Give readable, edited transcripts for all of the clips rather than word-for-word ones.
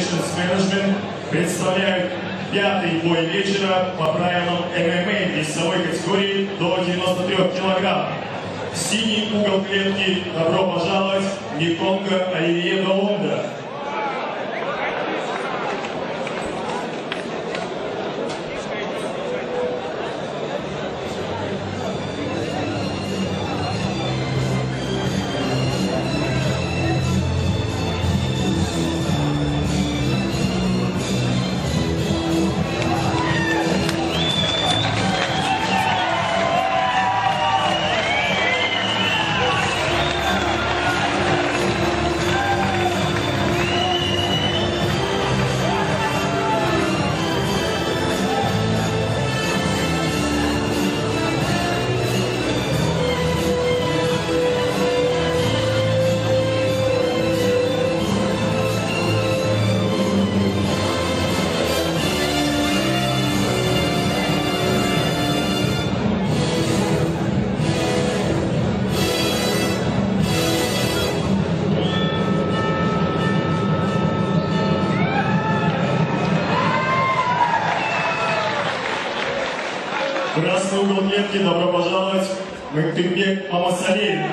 Operations Management представляют пятый бой вечера по правилам ММА весовой категории до 93 килограмм. В синий угол клетки добро пожаловать Никонго Оливье Долонда. Красный угол клетки, добро пожаловать, Мактыбек Мамасалиев.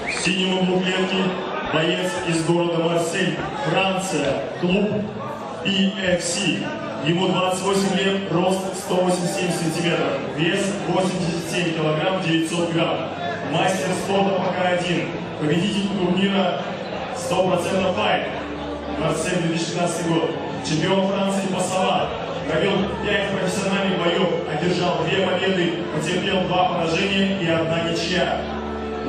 В синем углу клетки боец из города Марсель, Франция, клуб PFC. Ему 28 лет, рост 187 сантиметров, вес 87 килограмм 900 грамм. Мастер спорта пока один, победитель турнира 100% файт, Марсель 2015 год. Чемпион Франции по салат. Провел 5 профессиональных боев, одержал 2 победы, потерпел 2 поражения и 1 ничья.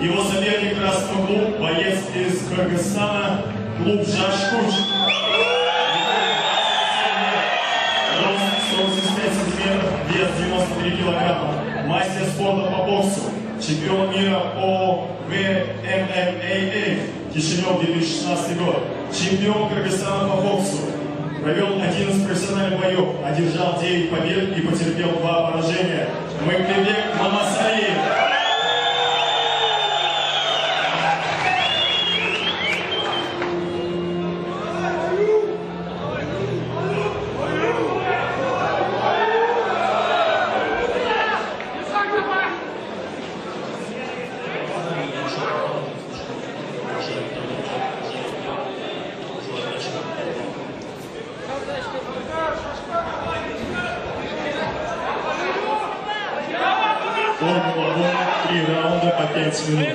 Его соперник красного клуб, боец из Кыргызстана, клуб Жашкуч. Рост 185 сантиметров, вес 93 килограмма. Мастер спорта по боксу, чемпион мира по ВММА, Кишинев 2016 год. Чемпион Кыргызстана по боксу. Провел 11 профессиональных боев, одержал 9 побед и потерпел 2 поражения. Мактыбек Мамасалиев. Формула 1, 3 раунда по 5 минут.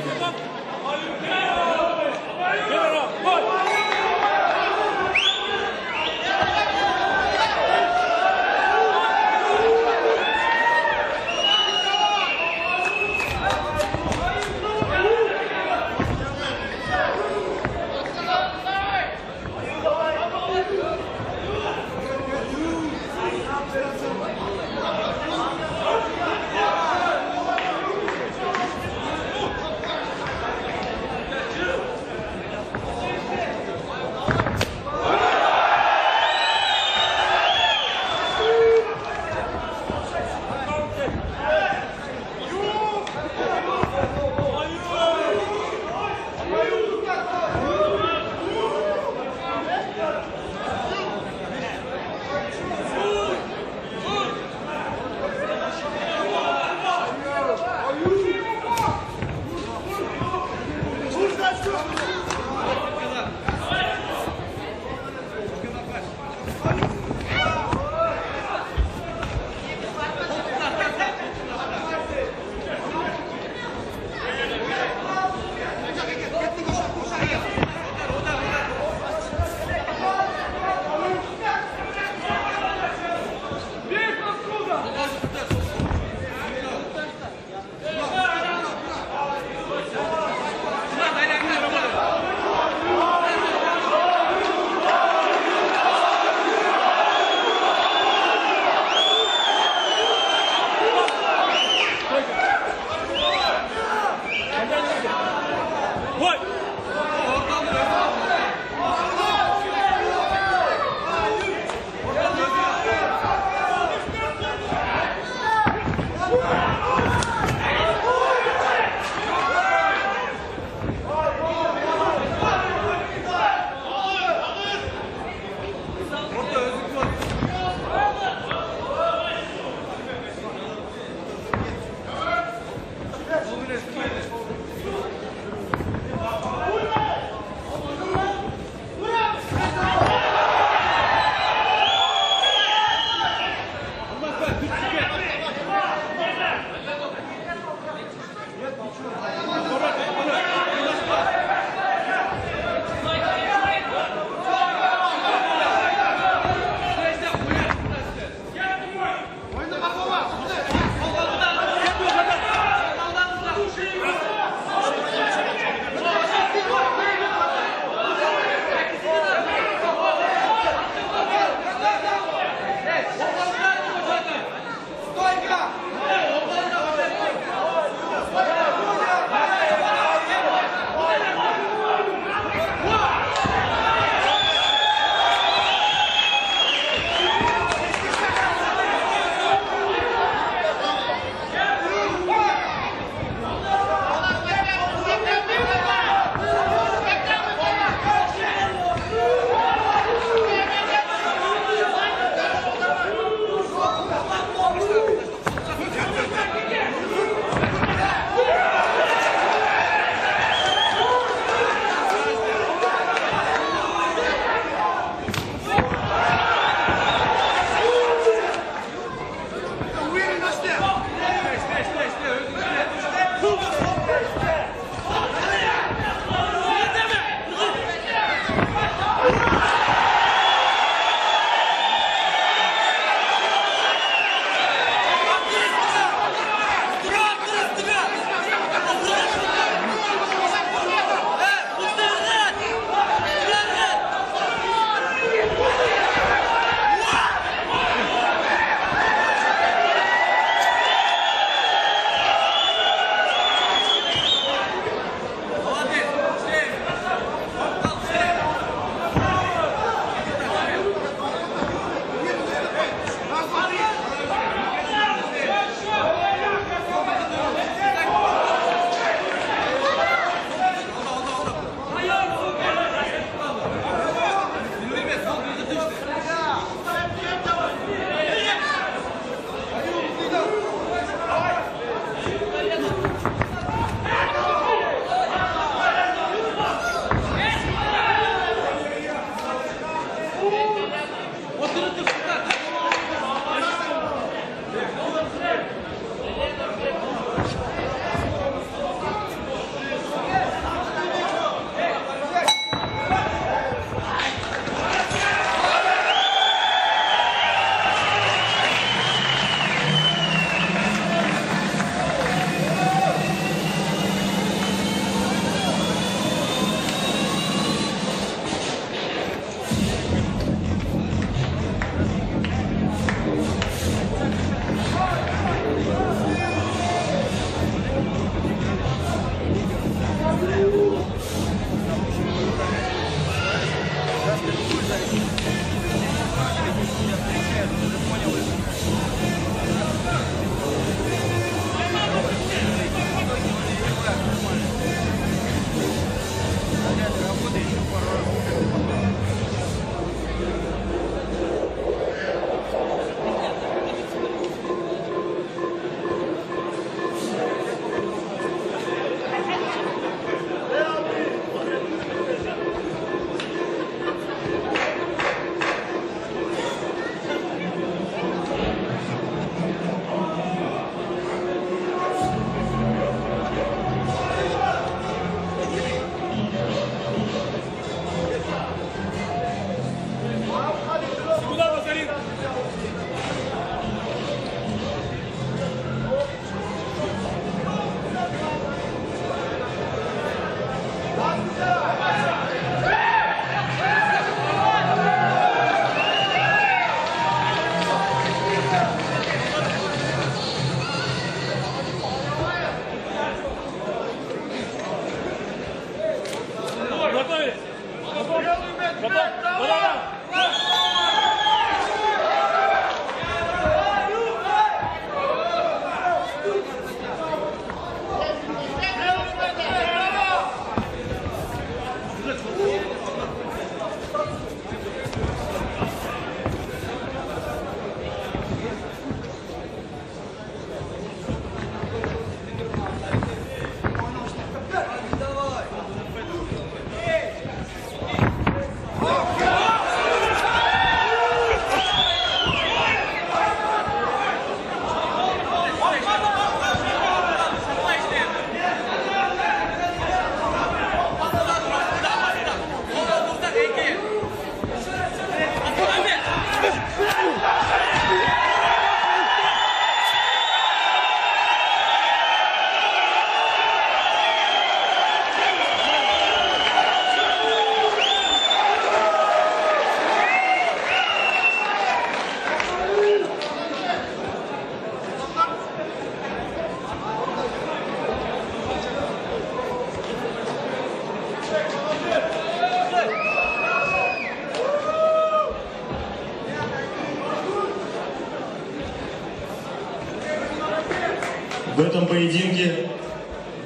В этом поединке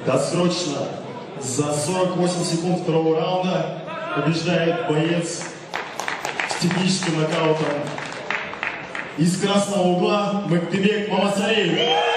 досрочно за 48 секунд второго раунда побеждает боец с техническим нокаутом из красного угла Мактыбек Мамасалиев.